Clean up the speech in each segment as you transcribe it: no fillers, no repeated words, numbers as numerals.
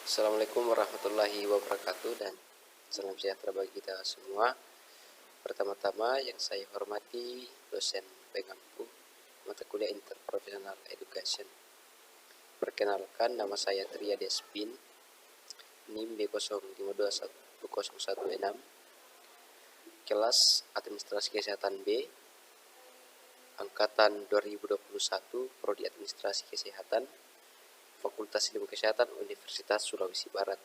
Assalamualaikum warahmatullahi wabarakatuh dan salam sejahtera bagi kita semua. Pertama-tama yang saya hormati dosen pengampu mata kuliah Interprofessional Education. Perkenalkan, nama saya Tria Despin, NIM B05211016, kelas Administrasi Kesehatan B, Angkatan 2021, Prodi Administrasi Kesehatan, Fakultas Ilmu Kesehatan Universitas Sulawesi Barat.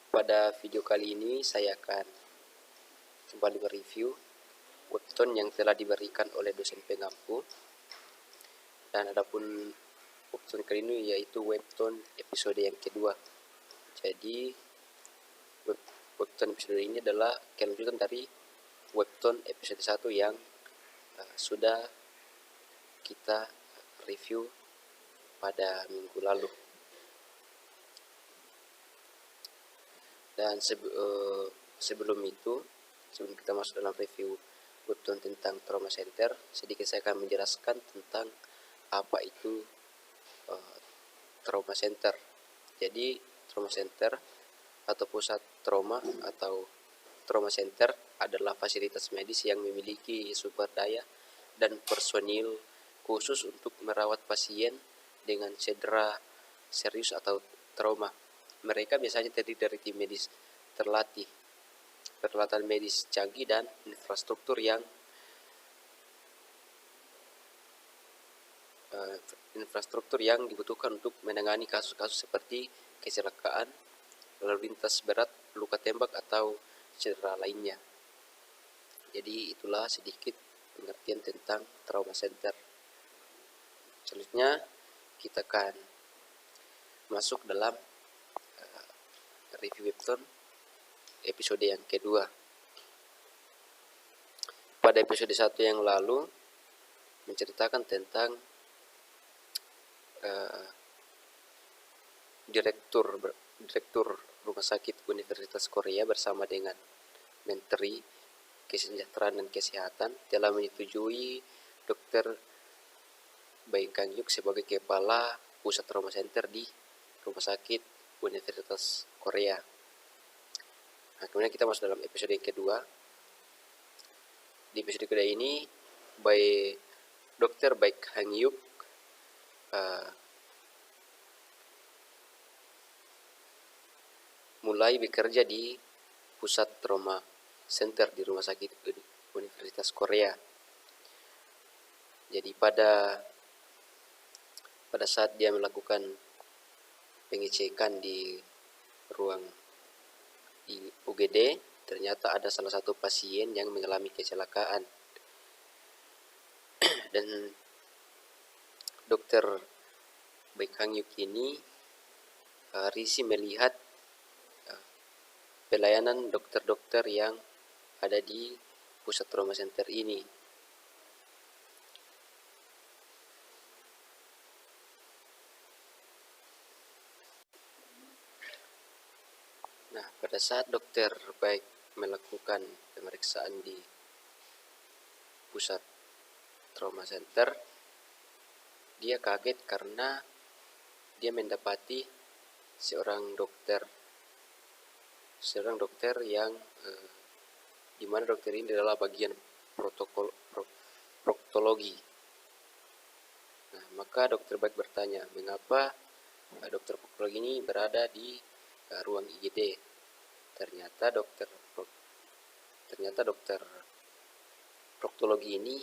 Pada video kali ini saya akan kembali mereview webtoon yang telah diberikan oleh dosen pengampu. Dan adapun webtoon kali ini yaitu webtoon episode yang kedua. Jadi webtoon episode ini adalah kelanjutan dari webtoon episode 1 yang sudah kita review pada minggu lalu. Dan sebelum kita masuk dalam review webtoon tentang trauma center, sedikit saya akan menjelaskan tentang apa itu trauma center. Jadi trauma center atau pusat trauma atau trauma center adalah fasilitas medis yang memiliki sumber daya dan personil khusus untuk merawat pasien dengan cedera serius atau trauma. Mereka biasanya terdiri dari tim medis terlatih, peralatan medis canggih, dan infrastruktur yang dibutuhkan untuk menangani kasus-kasus seperti kecelakaan, lalu lintas berat, luka tembak, atau cedera lainnya. Jadi itulah sedikit pengertian tentang trauma center. Selanjutnya kita akan masuk dalam review webtoon episode yang kedua. Pada episode 1 yang lalu menceritakan tentang direktur Rumah Sakit Universitas Korea bersama dengan Menteri Kesejahteraan dan Kesehatan telah menyetujui Dr. Bae Kang-hyuk sebagai kepala pusat trauma center di Rumah Sakit Universitas Korea. Nah, kemudian kita masuk dalam episode yang kedua. Di episode kedua ini, Dr. Bae Kang-hyuk mulai bekerja di pusat trauma center di Rumah Sakit Universitas Korea. Jadi pada saat dia melakukan pengecekan di ruang di UGD, ternyata ada salah satu pasien yang mengalami kecelakaan. Dan Dr. Bae Kang-hyuk ini risih melihat pelayanan dokter-dokter yang ada di pusat trauma center ini. Nah, pada saat dokter Baik melakukan pemeriksaan di pusat trauma center, dia kaget karena dia mendapati seorang dokter yang di mana dokter ini adalah bagian proktologi. Nah, maka dokter Baik bertanya, mengapa dokter proktologi ini berada di ruang IGD. Ternyata dokter proktologi ini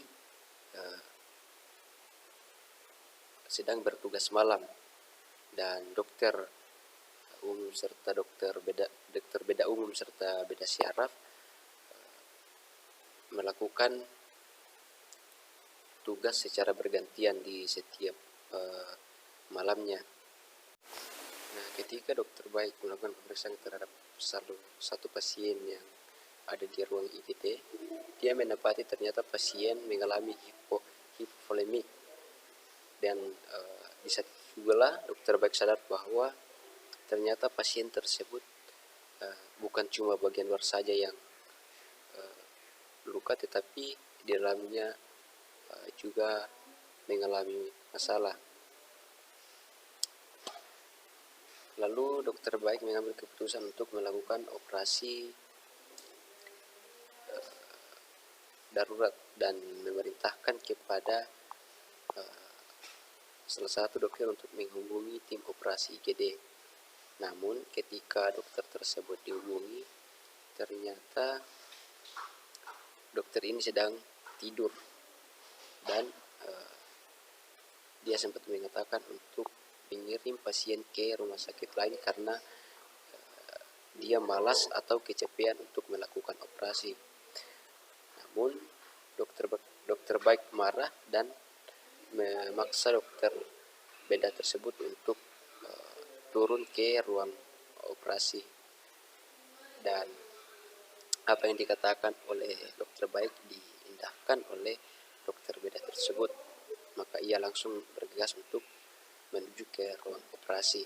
sedang bertugas malam, dan dokter umum serta dokter beda umum serta beda syaraf melakukan tugas secara bergantian di setiap malamnya. Nah, ketika dokter Baik melakukan pemeriksaan terhadap satu pasien yang ada di ruang IGD, dia mendapati ternyata pasien mengalami hipovolemik. Dan di saat itulah dokter Baik sadar bahwa ternyata pasien tersebut bukan cuma bagian luar saja yang luka, tetapi di dalamnya juga mengalami masalah. Lalu dokter baik mengambil keputusan untuk melakukan operasi darurat dan memerintahkan kepada salah satu dokter untuk menghubungi tim operasi IGD. Namun ketika dokter tersebut dihubungi, ternyata dokter ini sedang tidur dan dia sempat mengatakan untuk mengirim pasien ke rumah sakit lain karena dia malas atau kecapean untuk melakukan operasi. Namun dokter baik marah dan memaksa dokter beda tersebut untuk turun ke ruang operasi, dan apa yang dikatakan oleh dokter baik diindahkan oleh dokter beda tersebut, maka ia langsung bergegas untuk menuju ke ruang operasi.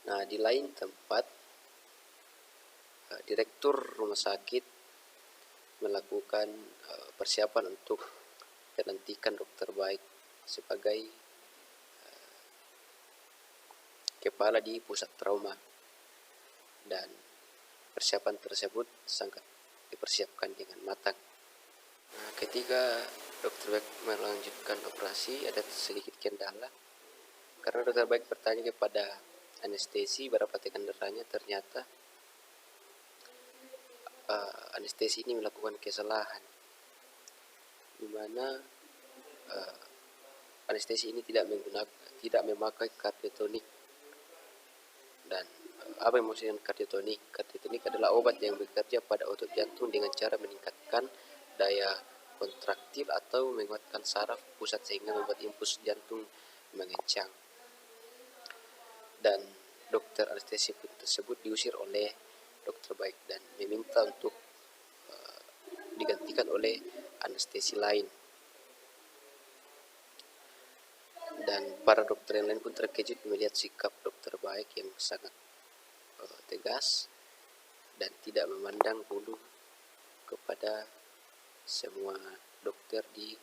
Nah, di lain tempat, direktur rumah sakit melakukan persiapan untuk pelantikan dokter baik sebagai kepala di pusat trauma, dan persiapan tersebut sangat dipersiapkan dengan matang. Nah, ketika dokter baik melanjutkan operasi, ada sedikit kendala karena dokter baik bertanya kepada anestesi berapa tekanan darahnya. Ternyata anestesi ini melakukan kesalahan, di mana anestesi ini tidak memakai kardiotonik. Dan apa yang maksudnya kardiotonik? Kardiotonik adalah obat yang bekerja pada otot jantung dengan cara meningkatkan daya kontraktil atau menguatkan saraf pusat sehingga membuat impuls jantung mengencang. Dan dokter anestesi tersebut diusir oleh dokter baik dan meminta untuk digantikan oleh anestesi lain. Dan para dokter yang lain pun terkejut melihat sikap dokter baik yang sangat tegas dan tidak memandang bulu kepada semua dokter di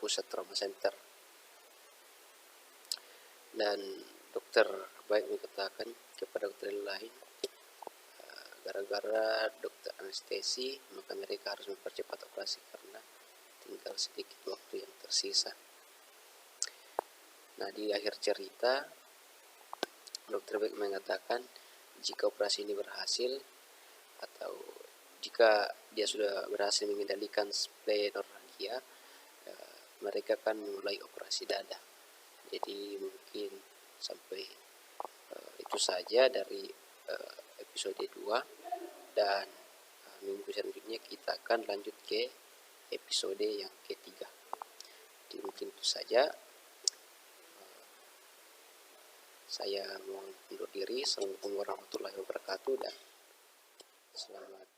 pusat trauma center. Dan dokter baik mengatakan kepada dokter lain, gara-gara dokter anestesi maka mereka harus mempercepat operasi karena tinggal sedikit waktu yang tersisa. Nah, di akhir cerita dokter baik mengatakan jika operasi ini berhasil atau jika dia sudah berhasil mengendalikan splenoragia, mereka akan mulai operasi dada. Jadi mungkin sampai itu saja dari episode 2, dan minggu selanjutnya kita akan lanjut ke episode yang ketiga. Jadi mungkin itu saja. Saya mohon undur diri. Assalamualaikum warahmatullahi wabarakatuh dan selamat